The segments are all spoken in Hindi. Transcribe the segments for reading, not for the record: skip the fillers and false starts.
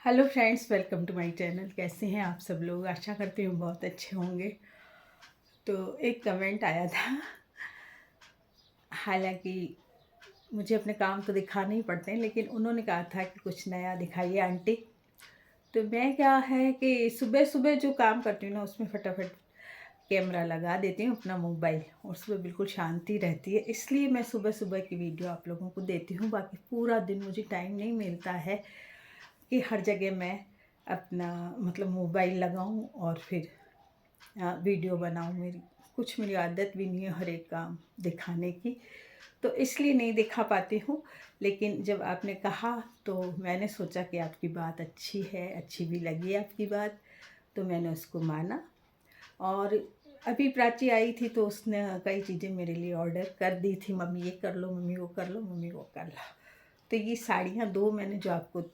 Hello friends, welcome to my channel. कैसे हैं आप सब लोग? आशा करती हूँ बहुत अच्छे होंगे। तो एक कमेंट आया था, हालांकि मुझे अपने काम तो दिखाने ही पड़ते हैं, लेकिन उन्होंने कहा था कि कुछ नया दिखाइए आंटी। तो मैं क्या है कि सुबह सुबह जो काम करती हूँ ना, उसमें फटाफट कैमरा लगा देती हूँ अपना मोबाइल, और सुबह बिल्कुल शांति रहती है। इसलिए मैं सुबह सुबह की वीडियो आप लोगों को देती हूँ। बाकी पूरा दिन मुझे टाइम नहीं मिलता है कि हर जगह मैं अपना मतलब मोबाइल लगाऊं और फिर वीडियो बनाऊं। मेरी आदत भी नहीं है हर एक काम दिखाने की, तो इसलिए नहीं दिखा पाती हूँ। लेकिन जब आपने कहा तो मैंने सोचा कि आपकी बात अच्छी है, अच्छी भी लगी आपकी बात, तो मैंने उसको माना। और अभी प्राची आई थी तो उसने कई चीज़ें मेरे लिए ऑर्डर कर दी थी, मम्मी ये कर लो, मम्मी वो कर लो, मम्मी वो कर लो। तो ये साड़ियाँ दो मैंने जो आपको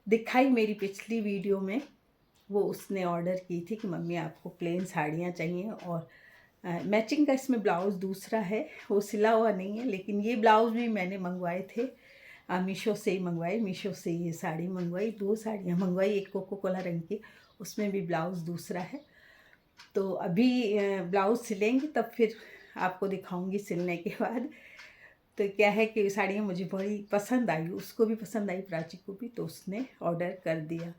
दिखाई मेरी पिछली वीडियो में, वो उसने ऑर्डर की थी कि मम्मी आपको प्लेन साड़ियाँ चाहिए, और मैचिंग का इसमें ब्लाउज़ दूसरा है, वो सिला हुआ नहीं है। लेकिन ये ब्लाउज़ भी मैंने मंगवाए थे, मीशो से ही मंगवाए। मीशो से ये साड़ी मंगवाई, दो साड़ियाँ मंगवाई, एक कोको कोला रंग की, उसमें भी ब्लाउज़ दूसरा है। तो अभी ब्लाउज़ सिलेंगे तब फिर आपको दिखाऊंगी सिलने के बाद। तो क्या है कि साड़ियाँ मुझे बड़ी पसंद आई, उसको भी पसंद आई, प्राची को भी, तो उसने ऑर्डर कर दिया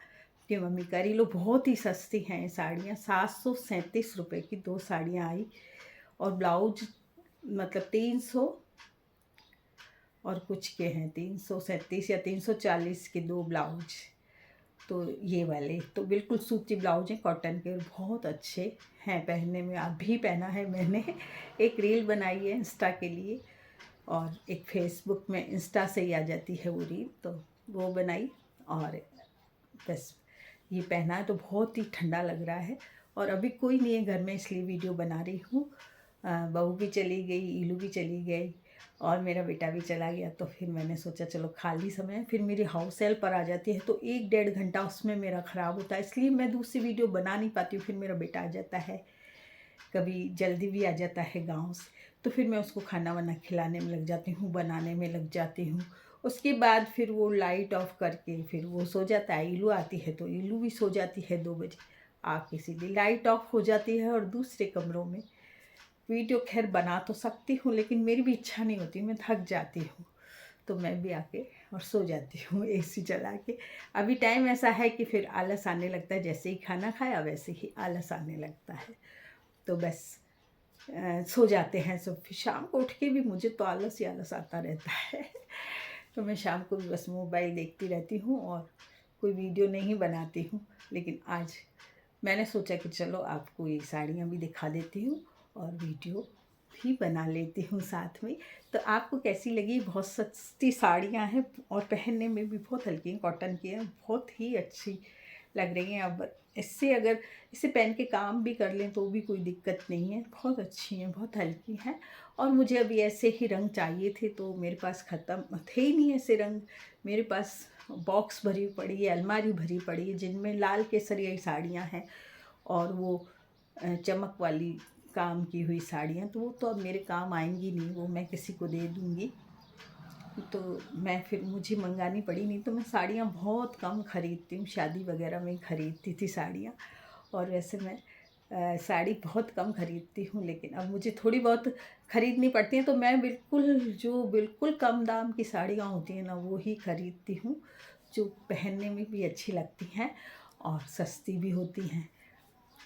कि मम्मी कर ही लो। बहुत ही सस्ती हैं ये साड़ियाँ, 737 रुपये की दो साड़ियाँ आई, और ब्लाउज मतलब 300 और कुछ के हैं, 337 या 340 के दो ब्लाउज। तो ये वाले तो बिल्कुल सूती ब्लाउज हैं, कॉटन के, बहुत अच्छे हैं पहनने में। अभी पहना है मैंने, एक रील बनाई है इंस्टा के लिए, और एक फेसबुक में इंस्टा से ही आ जाती है वो रील, तो वो बनाई और बस ये पहना है। तो बहुत ही ठंडा लग रहा है, और अभी कोई नहीं है घर में, इसलिए वीडियो बना रही हूँ। बहू भी चली गई, इलू भी चली गई, और मेरा बेटा भी चला गया। तो फिर मैंने सोचा चलो खाली समय, फिर मेरी हाउस हेल्प पर आ जाती है तो 1-1.5 घंटा उसमें मेरा ख़राब होता है, इसलिए मैं दूसरी वीडियो बना नहीं पाती हूँ। फिर मेरा बेटा आ जाता है, कभी जल्दी भी आ जाता है गांव से, तो फिर मैं उसको खाना वाना खिलाने में लग जाती हूँ, बनाने में लग जाती हूँ। उसके बाद फिर वो लाइट ऑफ करके फिर वो सो जाता है। इलू आती है तो इलू भी सो जाती है 2 बजे आके, सीधी लाइट ऑफ हो जाती है। और दूसरे कमरों में वीडियो खैर बना तो सकती हूँ, लेकिन मेरी भी इच्छा नहीं होती, मैं थक जाती हूँ, तो मैं भी आके और सो जाती हूँ एसी चला के। अभी टाइम ऐसा है कि फिर आलस आने लगता है, जैसे ही खाना खाया वैसे ही आलस आने लगता है, तो बस सो जाते हैं सब। फिर शाम को उठ के भी मुझे तो आलस ही आलस आता रहता है तो मैं शाम को भी बस मोबाइल देखती रहती हूँ और कोई वीडियो नहीं बनाती हूँ। लेकिन आज मैंने सोचा कि चलो आपको ये साड़ियाँ भी दिखा देती हूँ और वीडियो भी बना लेती हूँ साथ में। तो आपको कैसी लगी? बहुत सस्ती साड़ियाँ हैं और पहनने में भी बहुत हल्की हैं, कॉटन की हैं, बहुत ही अच्छी लग रही हैं। अब इससे अगर इसे पहन के काम भी कर लें तो भी कोई दिक्कत नहीं है, बहुत अच्छी हैं, बहुत हल्की हैं। और मुझे अभी ऐसे ही रंग चाहिए थे, तो मेरे पास ख़त्म थे ही नहीं ऐसे रंग। मेरे पास बॉक्स भरी पड़ी है, अलमारी भरी पड़ी है, जिनमें लाल केसरिया साड़ियाँ हैं और वो चमक वाली काम की हुई साड़ियाँ, तो वो तो अब मेरे काम आएंगी नहीं, वो मैं किसी को दे दूँगी। तो मैं फिर मुझे मंगानी पड़ी, नहीं तो मैं साड़ियाँ बहुत कम ख़रीदती हूँ, शादी वगैरह में ख़रीदती थी साड़ियाँ। और वैसे मैं साड़ी बहुत कम ख़रीदती हूँ, लेकिन अब मुझे थोड़ी बहुत ख़रीदनी पड़ती हैं, तो मैं बिल्कुल कम दाम की साड़ियाँ होती हैं ना, वो ही ख़रीदती हूँ, जो पहनने में भी अच्छी लगती हैं और सस्ती भी होती हैं।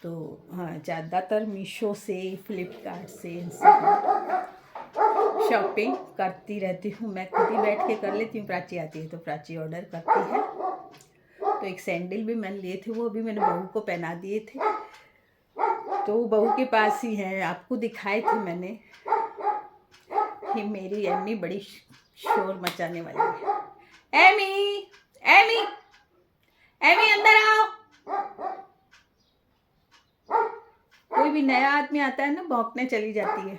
तो हाँ, ज़्यादातर मीशो से, फ्लिपकार्ट से, इनसे शॉपिंग करती रहती हूँ। मैं खुद ही बैठ के कर लेती हूँ, प्राची आती है तो प्राची ऑर्डर करती है। तो एक सैंडल भी मैंने लिए थे, वो भी मैंने बहू को पहना दिए थे, तो वो बहू के पास ही हैं, आपको दिखाए थे मैंने। ये मेरी एमी बड़ी शोर मचाने वाली है। एमी, एमी, एमी अंदर आओ। कोई भी नया आदमी आता है ना, भौंकने चली जाती है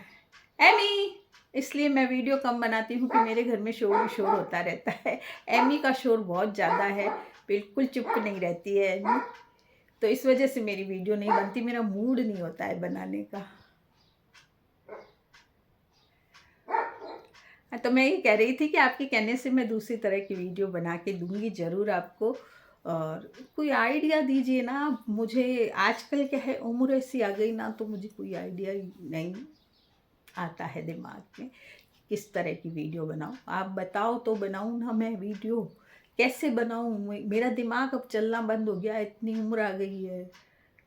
एमी। इसलिए मैं वीडियो कम बनाती हूँ कि मेरे घर में शोर ही शोर होता रहता है। एमी का शोर बहुत ज़्यादा है, बिल्कुल चुप नहीं रहती है एमी, तो इस वजह से मेरी वीडियो नहीं बनती, मेरा मूड नहीं होता है बनाने का। तो मैं ये कह रही थी कि आपके कहने से मैं दूसरी तरह की वीडियो बना के दूंगी ज़रूर आपको, और कोई आइडिया दीजिए ना आप मुझे। आजकल क्या है, उम्र ऐसी आ गई ना, तो मुझे कोई आइडिया ही नहीं आता है दिमाग में किस तरह की वीडियो बनाऊँ। आप बताओ तो बनाऊँ ना मैं वीडियो, कैसे बनाऊँ? मेरा दिमाग अब चलना बंद हो गया है, इतनी उम्र आ गई है।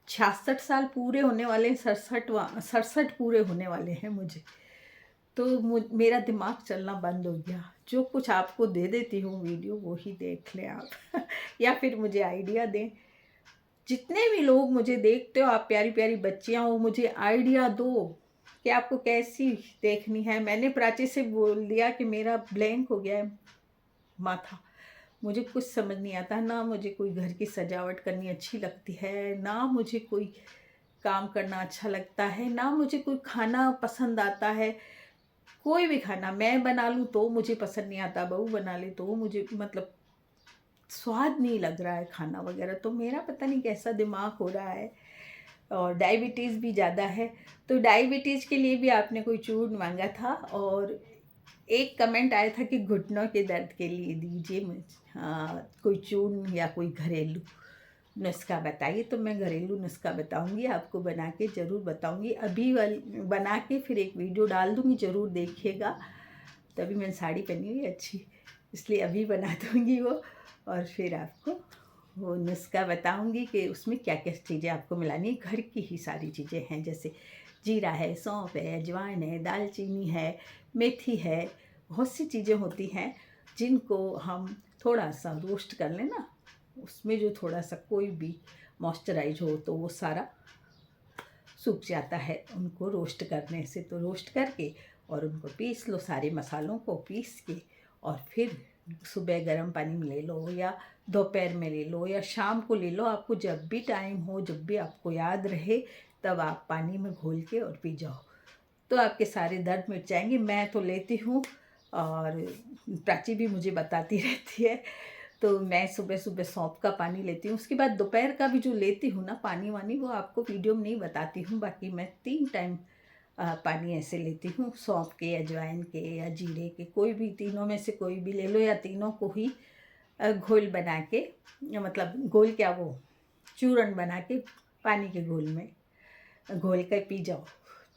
66 साल पूरे होने वाले हैं, 67 पूरे होने वाले हैं मुझे। तो मेरा दिमाग चलना बंद हो गया। जो कुछ आपको दे देती हूँ वीडियो, वो ही देख लें आप या फिर मुझे आइडिया दें। जितने भी लोग मुझे देखते हो, आप प्यारी प्यारी बच्चियाँ हो, मुझे आइडिया दो कि आपको कैसी देखनी है। मैंने प्राची से बोल दिया कि मेरा ब्लैंक हो गया है माथा, मुझे कुछ समझ नहीं आता। ना मुझे कोई घर की सजावट करनी अच्छी लगती है, ना मुझे कोई काम करना अच्छा लगता है, ना मुझे कोई खाना पसंद आता है। कोई भी खाना मैं बना लूँ तो मुझे पसंद नहीं आता, बहू बना ले तो मुझे मतलब स्वाद नहीं लग रहा है खाना वगैरह। तो मेरा पता नहीं कैसा दिमाग हो रहा है। और डायबिटीज़ भी ज़्यादा है, तो डायबिटीज़ के लिए भी आपने कोई चूर्ण मांगा था, और एक कमेंट आया था कि घुटनों के दर्द के लिए दीजिए मुझे कोई चूर्ण या कोई घरेलू नुस्खा बताइए। तो मैं घरेलू नुस्खा बताऊंगी आपको, बना के ज़रूर बताऊंगी। अभी बना के फिर एक वीडियो डाल दूंगी, ज़रूर देखिएगा। तभी मैंने साड़ी पहनी हुई अच्छी, इसलिए अभी बना दूंगी वो, और फिर आपको वो नुस्खा बताऊंगी कि उसमें क्या क्या चीज़ें आपको मिलानी है। घर की ही सारी चीज़ें हैं, जैसे जीरा है, सौंफ है, अजवाइन है, दालचीनी है, मेथी है। बहुत सी चीज़ें होती हैं जिनको हम थोड़ा सा रोस्ट कर लें ना, उसमें जो थोड़ा सा कोई भी मॉइस्चराइज हो तो वो सारा सूख जाता है उनको रोस्ट करने से। तो रोस्ट करके और उनको पीस लो, सारे मसालों को पीस के, और फिर सुबह गर्म पानी में ले लो, या दोपहर में ले लो, या शाम को ले लो। आपको जब भी टाइम हो, जब भी आपको याद रहे, तब आप पानी में घोल के और पी जाओ, तो आपके सारे दर्द मिट जाएंगे। मैं तो लेती हूँ, और प्राची भी मुझे बताती रहती है। तो मैं सुबह सुबह सौंफ का पानी लेती हूँ, उसके बाद दोपहर का भी जो लेती हूँ ना पानी वानी, वो आपको वीडियो में नहीं बताती हूँ। बाकी मैं 3 टाइम पानी ऐसे लेती हूँ, सौंफ के, अजवाइन के या जीरे के, कोई भी तीनों में से कोई भी ले लो, या तीनों को ही घोल बना के, मतलब घोल क्या, वो चूरन बना के पानी के घोल में घोल कर पी जाओ,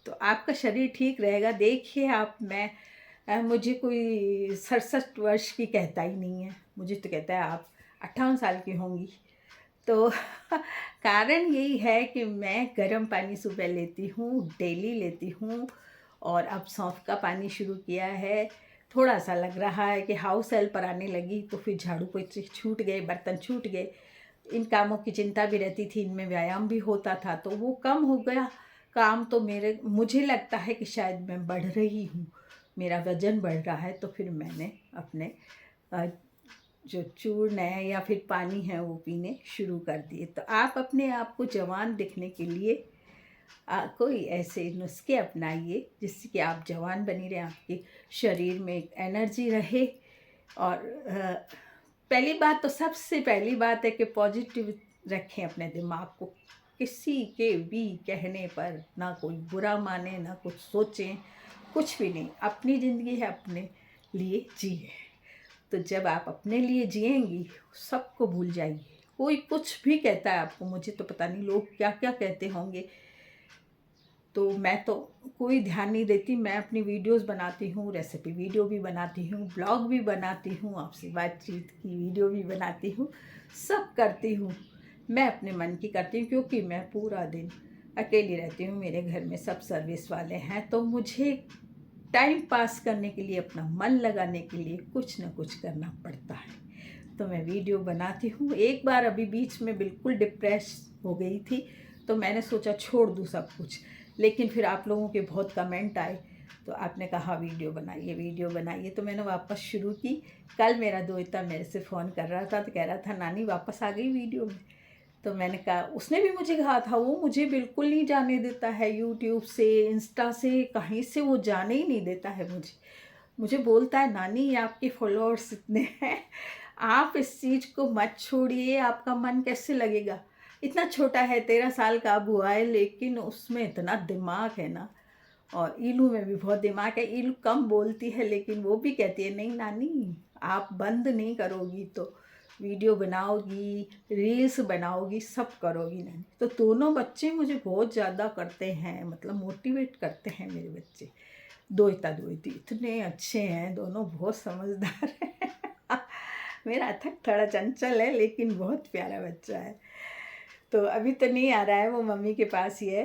तो आपका शरीर ठीक रहेगा। देखिए आप, मुझे कोई 67 वर्ष की कहता ही नहीं है, मुझे तो कहता है आप 58 साल की होंगी। तो कारण यही है कि मैं गर्म पानी सुबह लेती हूँ, डेली लेती हूँ। और अब सौंफ का पानी शुरू किया है। थोड़ा सा लग रहा है कि हाउस हेल्प पर आने लगी, तो फिर झाड़ू पोछे छूट गए, बर्तन छूट गए, इन कामों की चिंता भी रहती थी, इनमें व्यायाम भी होता था, तो वो कम हो गया काम। तो मुझे लगता है कि शायद मैं बढ़ रही हूँ, मेरा वज़न बढ़ रहा है। तो फिर मैंने अपने जो चूर्ण है या फिर पानी है वो पीने शुरू कर दिए। तो आप अपने आप को जवान दिखने के लिए कोई ऐसे नुस्खे अपनाइए जिससे कि आप जवान बनी रहें, आपके शरीर में एक एनर्जी रहे। और पहली बात, तो सबसे पहली बात है कि पॉजिटिव रखें अपने दिमाग को। किसी के भी कहने पर ना कोई बुरा माने, ना कुछ सोचें, कुछ भी नहीं। अपनी ज़िंदगी है, अपने लिए जिए। तो जब आप अपने लिए जिएंगी, सबको भूल जाइए। कोई कुछ भी कहता है आपको, मुझे तो पता नहीं लोग क्या क्या कहते होंगे, तो मैं तो कोई ध्यान नहीं देती। मैं अपनी वीडियोस बनाती हूँ, रेसिपी वीडियो भी बनाती हूँ, ब्लॉग भी बनाती हूँ, आपसे बातचीत की वीडियो भी बनाती हूँ, सब करती हूँ। मैं अपने मन की करती हूँ, क्योंकि मैं पूरा दिन अकेली रहती हूँ, मेरे घर में सब सर्विस वाले हैं। तो मुझे टाइम पास करने के लिए, अपना मन लगाने के लिए कुछ ना कुछ करना पड़ता है। तो मैं वीडियो बनाती हूँ। एक बार अभी बीच में बिल्कुल डिप्रेस हो गई थी, तो मैंने सोचा छोड़ दूँ सब कुछ, लेकिन फिर आप लोगों के बहुत कमेंट आए, तो आपने कहा वीडियो बनाइए, वीडियो बनाइए, तो मैंने वापस शुरू की। कल मेरा दोस्त मेरे से फ़ोन कर रहा था, तो कह रहा था नानी वापस आ गई वीडियो में। तो मैंने कहा, उसने भी मुझे कहा था, वो मुझे बिल्कुल नहीं जाने देता है, यूट्यूब से, इंस्टा से, कहीं से वो जाने ही नहीं देता है मुझे बोलता है नानी आपके फॉलोअर्स इतने हैं, आप इस चीज़ को मत छोड़िए, आपका मन कैसे लगेगा। इतना छोटा है, 13 साल का अब हुआ है, लेकिन उसमें इतना दिमाग है ना। और ईलू में भी बहुत दिमाग है। ईलू कम बोलती है, लेकिन वो भी कहती है नहीं नानी, आप बंद नहीं करोगी तो वीडियो बनाओगी, रील्स बनाओगी, सब करोगी नानी। तो दोनों बच्चे मुझे बहुत ज़्यादा करते हैं, मतलब मोटिवेट करते हैं मेरे बच्चे। दोहिता दोहिती इतने अच्छे हैं दोनों, बहुत समझदार हैं। मेरा अथक थोड़ा चंचल है लेकिन बहुत प्यारा बच्चा है। तो अभी तो नहीं आ रहा है, वो मम्मी के पास ही है।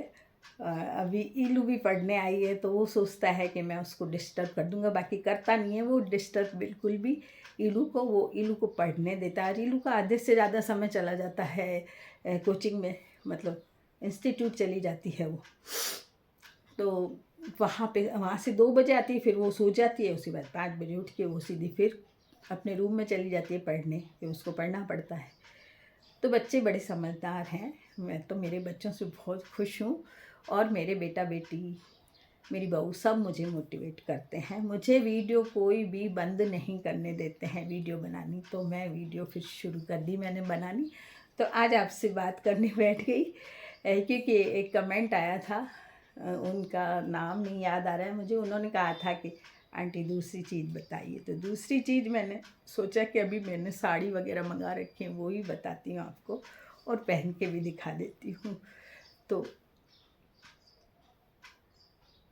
अभी ईलू भी पढ़ने आई है तो वो सोचता है कि मैं उसको डिस्टर्ब कर दूंगा, बाकी करता नहीं है वो डिस्टर्ब बिल्कुल भी ईलू को। वो ईलू को पढ़ने देता है। ईलू का आधे से ज़्यादा समय चला जाता है कोचिंग में, मतलब इंस्टीट्यूट चली जाती है वो। तो वहाँ से 2 बजे आती है, फिर वो सो जाती है। उसके बाद 5 बजे उठ के वो सीधी फिर अपने रूम में चली जाती है पढ़ने, फिर उसको पढ़ना पड़ता है। तो बच्चे बड़े समझदार हैं। मैं तो मेरे बच्चों से बहुत खुश हूँ, और मेरे बेटा बेटी, मेरी बहू सब मुझे मोटिवेट करते हैं। मुझे वीडियो कोई भी बंद नहीं करने देते हैं वीडियो बनानी। तो मैं वीडियो फिर शुरू कर दी मैंने बनानी। तो आज आपसे बात करने बैठ गई क्योंकि एक कमेंट आया था, उनका नाम नहीं याद आ रहा है मुझे। उन्होंने कहा था कि आंटी दूसरी चीज़ बताइए। तो दूसरी चीज़ मैंने सोचा कि अभी मैंने साड़ी वगैरह मंगा रखी है, वो ही बताती हूँ आपको, और पहन के भी दिखा देती हूँ। तो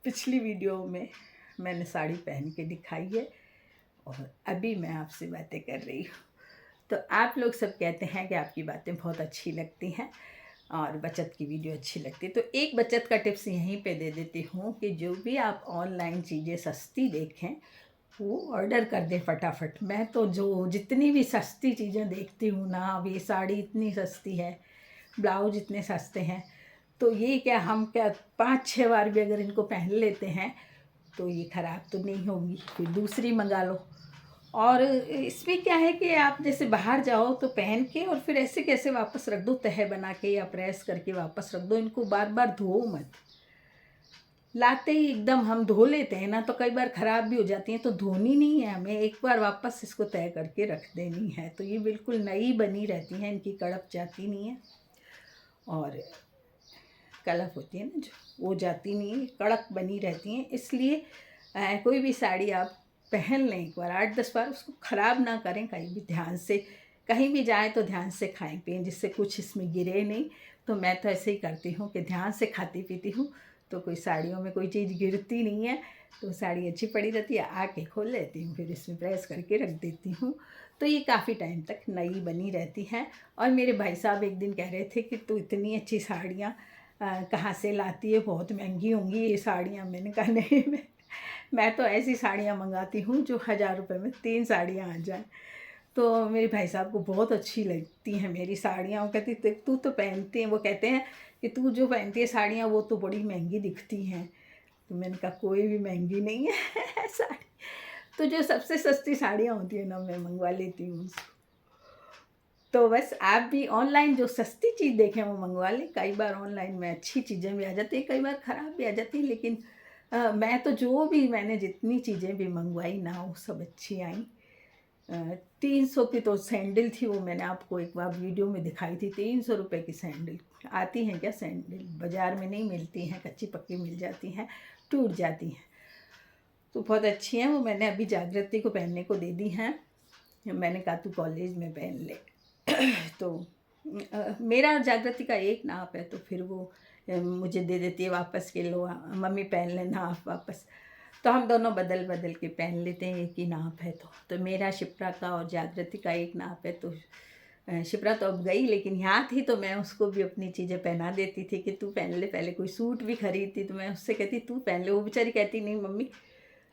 पिछली वीडियो में मैंने साड़ी पहन के दिखाई है, और अभी मैं आपसे बातें कर रही हूँ। तो आप लोग सब कहते हैं कि आपकी बातें बहुत अच्छी लगती हैं और बचत की वीडियो अच्छी लगती है। तो एक बचत का टिप्स यहीं पे दे देती हूँ कि जो भी आप ऑनलाइन चीज़ें सस्ती देखें वो ऑर्डर कर दें फटाफट। मैं तो जो जितनी भी सस्ती चीज़ें देखती हूँ ना, अब ये साड़ी इतनी सस्ती है, ब्लाउज इतने सस्ते हैं, तो ये क्या हम क्या 5-6 बार भी अगर इनको पहन लेते हैं तो ये ख़राब तो नहीं होगी, फिर दूसरी मंगा लो। और इसमें क्या है कि आप जैसे बाहर जाओ तो पहन के और फिर ऐसे कैसे वापस रख दो, तह बना के या प्रेस करके वापस रख दो। इनको बार बार धो मत। लाते ही एकदम हम धो लेते हैं ना, तो कई बार ख़राब भी हो जाती हैं। तो धोनी नहीं है हमें, एक बार वापस इसको तय करके रख देनी है। तो ये बिल्कुल नई बनी रहती हैं, इनकी कड़प जाती नहीं है, और कलफ होती है ना जो, वो जाती नहीं है, कड़क बनी रहती हैं। इसलिए कोई भी साड़ी आप पहन लें एक बार, 8-10 बार, उसको ख़राब ना करें। कहीं भी ध्यान से, कहीं भी जाएँ तो ध्यान से खाएं पिएं, जिससे कुछ इसमें गिरे नहीं। तो मैं तो ऐसे ही करती हूँ कि ध्यान से खाती पीती हूँ, तो कोई साड़ियों में कोई चीज़ गिरती नहीं है। तो साड़ी अच्छी पड़ी रहती है, आके खोल लेती हूँ, फिर इसमें प्रेस करके रख देती हूँ। तो ये काफ़ी टाइम तक नई बनी रहती हैं। और मेरे भाई साहब एक दिन कह रहे थे कि तू इतनी अच्छी साड़ियाँ कहाँ से लाती है, बहुत महंगी होंगी ये साड़ियाँ। मैंने कहा नहीं, मैं तो ऐसी साड़ियाँ मंगाती हूँ जो 1000 रुपये में 3 साड़ियाँ आ जाएँ। तो मेरे भाई साहब को बहुत अच्छी लगती हैं मेरी साड़ियाँ। वो कहती तू तो पहनती है, वो कहते हैं कि तू जो पहनती है साड़ियाँ वो तो बड़ी महंगी दिखती हैं। तो मैंने कहा कोई भी महंगी नहीं है साड़ी। तो जो सबसे सस्ती साड़ियाँ होती हैं ना, मैं मंगवा लेती हूँ उसको। तो बस आप भी ऑनलाइन जो सस्ती चीज़ देखें वो मंगवा लें। कई बार ऑनलाइन में अच्छी चीज़ें भी आ जाती हैं, कई बार ख़राब भी आ जाती हैं, लेकिन मैं तो जो भी मैंने जितनी चीज़ें भी मंगवाई ना, वो सब अच्छी आई। 300 की तो सैंडल थी, वो मैंने आपको एक बार वीडियो में दिखाई थी। 300 रुपये की सैंडल आती हैं क्या? सैंडल बाज़ार में नहीं मिलती हैं, कच्ची पक्की मिल जाती हैं, टूट जाती हैं। तो बहुत अच्छी हैं वो। मैंने अभी जागृति को पहनने को दे दी हैं। मैंने कहा तू कॉलेज में पहन ले। तो मेरा और जागृति का एक नाप है, तो फिर वो मुझे दे देती है वापस के, लो मम्मी पहन लेना आप वापस। तो हम दोनों बदल बदल के पहन लेते हैं, एक ही नाप है। तो मेरा शिप्रा का और जागृति का एक नाप है। तो शिप्रा तो अब गई, लेकिन यहाँ थी तो मैं उसको भी अपनी चीज़ें पहना देती थी कि तू पहन ले। पहले कोई सूट भी खरीदती तो मैं उससे कहती तू पहन ले। वो बेचारी कहती नहीं मम्मी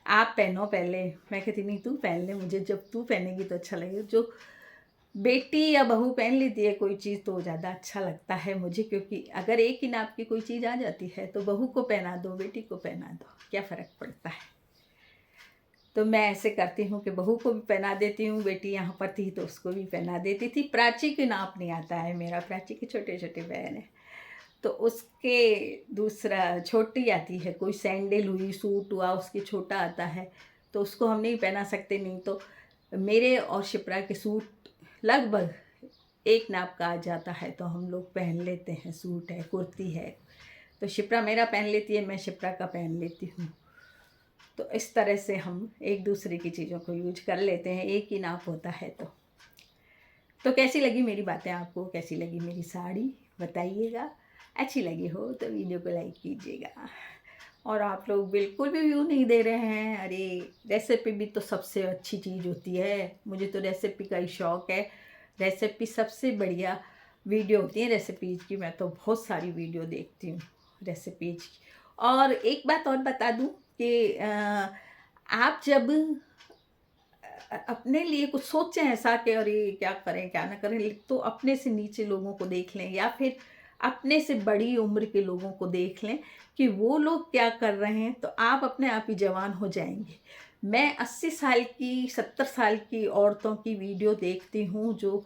आप पहनो पहले। मैं कहती नहीं तू पहन ले, मुझे जब तू पहनेगी तो अच्छा लगेगा। जो बेटी या बहू पहन लेती है कोई चीज़ तो ज़्यादा अच्छा लगता है मुझे, क्योंकि अगर एक ही नाप की कोई चीज़ आ जाती है तो बहू को पहना दो, बेटी को पहना दो, क्या फ़र्क पड़ता है। तो मैं ऐसे करती हूँ कि बहू को भी पहना देती हूँ। बेटी यहाँ पर थी तो उसको भी पहना देती थी। प्राची के नाप नहीं आता है मेरा, प्राची के छोटे छोटे बहन है, तो उसके दूसरा छोटी आती है। कोई सैंडल हुई, सूट हुआ, उसके छोटा आता है, तो उसको हम नहीं पहना सकते। नहीं तो मेरे और शिप्रा के सूट लगभग एक नाप का आ जाता है, तो हम लोग पहन लेते हैं। सूट है, कुर्ती है, तो शिप्रा मेरा पहन लेती है, मैं शिप्रा का पहन लेती हूँ। तो इस तरह से हम एक दूसरे की चीज़ों को यूज कर लेते हैं, एक ही नाप होता है। तो तो कैसी लगी मेरी बातें आपको, कैसी लगी मेरी साड़ी बताइएगा। अच्छी लगी हो तो वीडियो को लाइक कीजिएगा। और आप लोग बिल्कुल भी व्यू नहीं दे रहे हैं। अरे रेसिपी भी तो सबसे अच्छी चीज़ होती है, मुझे तो रेसिपी का ही शौक़ है। रेसिपी सबसे बढ़िया वीडियो होती है रेसिपीज़ की। मैं तो बहुत सारी वीडियो देखती हूँ रेसिपीज़ की। और एक बात और बता दूँ कि आप जब अपने लिए कुछ सोचें ऐसा कि अरे क्या करें क्या ना करें, तो अपने से नीचे लोगों को देख लें या फिर अपने से बड़ी उम्र के लोगों को देख लें कि वो लोग क्या कर रहे हैं, तो आप अपने आप ही जवान हो जाएंगे। मैं 80 साल की 70 साल की औरतों की वीडियो देखती हूँ जो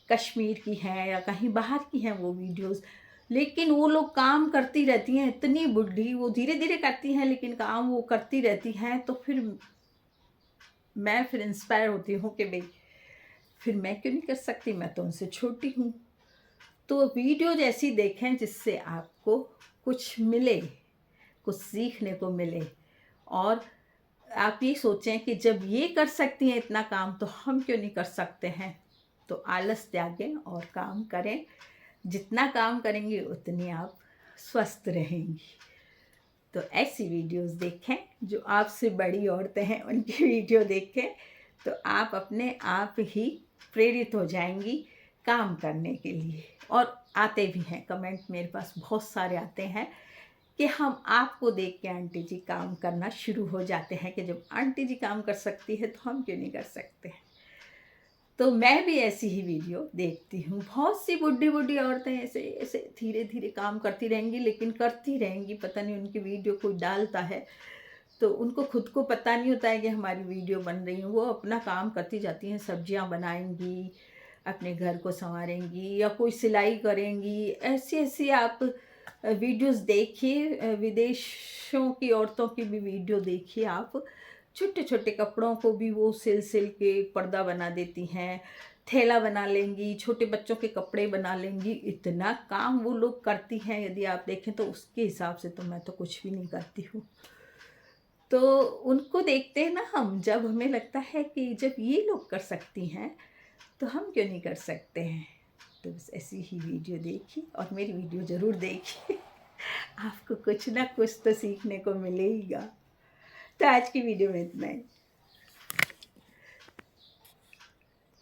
कश्मीर की हैं या कहीं बाहर की हैं वो वीडियोस, लेकिन वो लोग काम करती रहती हैं, इतनी बुढ़ी वो धीरे धीरे करती हैं लेकिन काम वो करती रहती हैं। तो फिर मैं फिर इंस्पायर होती हूँ कि भाई फिर मैं क्यों नहीं कर सकती, मैं तो उनसे छोटी हूँ। तो वीडियो जैसी देखें जिससे आपको कुछ मिले, कुछ सीखने को मिले। और आप ये सोचें कि जब ये कर सकती हैं इतना काम तो हम क्यों नहीं कर सकते हैं। तो आलस त्यागें और काम करें। जितना काम करेंगे उतनी आप स्वस्थ रहेंगी। तो ऐसी वीडियोस देखें, जो आपसे बड़ी औरतें हैं उनकी वीडियो देखें तो आप अपने आप ही प्रेरित हो जाएंगी काम करने के लिए। और आते भी हैं कमेंट, मेरे पास बहुत सारे आते हैं कि हम आपको देख के आंटी जी काम करना शुरू हो जाते हैं कि जब आंटी जी काम कर सकती है तो हम क्यों नहीं कर सकते। तो मैं भी ऐसी ही वीडियो देखती हूँ। बहुत सी बुढ़ी बुढ़ी औरतें ऐसे ऐसे धीरे धीरे काम करती रहेंगी, लेकिन करती रहेंगी। पता नहीं उनकी वीडियो कोई डालता है तो उनको खुद को पता नहीं होता है कि हमारी वीडियो बन रही है। वो अपना काम करती जाती हैं, सब्जियां बनाएंगी, अपने घर को संवारेंगी या कोई सिलाई करेंगी। ऐसी ऐसी आप वीडियोस देखिए, विदेशों की औरतों की भी वीडियो देखिए आप। छोटे छोटे कपड़ों को भी वो सिल सिल के पर्दा बना देती हैं, थैला बना लेंगी, छोटे बच्चों के कपड़े बना लेंगी। इतना काम वो लोग करती हैं, यदि आप देखें तो उसके हिसाब से तो मैं तो कुछ भी नहीं करती हूँ। तो उनको देखते हैं ना हम, जब हमें लगता है कि जब ये लोग कर सकती हैं तो हम क्यों नहीं कर सकते हैं। तो बस ऐसी ही वीडियो देखिए और मेरी वीडियो ज़रूर देखिए। आपको कुछ ना कुछ तो सीखने को मिलेगा। तो आज की वीडियो में इतना ही।